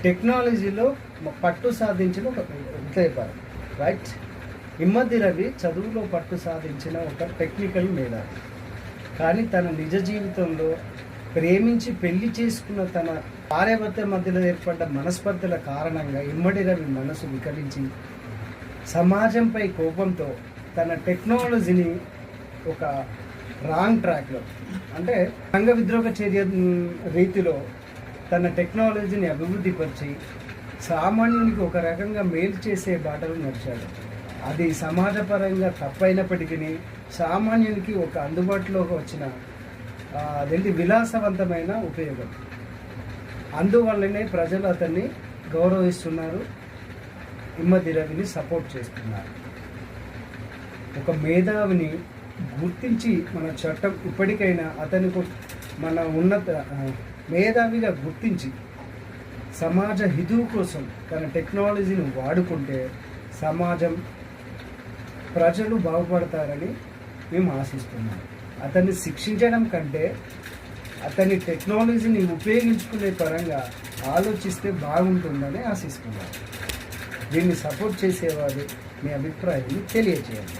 టెక్నాలజీలో పట్టు సాధించిన ఒక చెప్పారు రైట్. ఇమ్మడి రవి చదువులో పట్టు సాధించిన ఒక టెక్నికల్ మేధావి. కానీ తన నిజ జీవితంలో ప్రేమించి పెళ్లి చేసుకున్న తన భార్యాభర్త మధ్యలో ఏర్పడ్డ మనస్పర్ధల కారణంగా ఇమ్మడి రవి మనసు వికరించి సమాజంపై కోపంతో తన టెక్నాలజీని ఒక రాంగ్ ట్రాక్లో, అంటే సంఘ విద్రోహ చర్య రీతిలో తన టెక్నాలజీని అభివృద్ధిపరిచి సామాన్యునికి ఒక రకంగా మేలు చేసే బాటలు నడిచాడు. అది సమాజపరంగా తప్పైనప్పటికీ సామాన్యునికి ఒక అందుబాటులోకి వచ్చిన అదేంటి విలాసవంతమైన ఉపయోగం. అందువల్లనే ప్రజలు అతన్ని గౌరవిస్తున్నారు, ఇమ్మడి రవిని సపోర్ట్ చేస్తున్నారు. ఒక మేధావిని గుర్తించి మన చట్టం ఇప్పటికైనా అతనికి మన ఉన్నత మేధావిగా గుర్తించి సమాజ హితువు కోసం తన టెక్నాలజీని వాడుకుంటే సమాజం ప్రజలు బాగుపడతారని మేము ఆశిస్తున్నాం. అతన్ని శిక్షించడం కంటే అతని టెక్నాలజీని ఉపయోగించుకునే పరంగా ఆలోచిస్తే బాగుంటుందని ఆశిస్తున్నాం. దీన్ని సపోర్ట్ చేసేవారు మీ అభిప్రాయాన్ని తెలియజేయండి.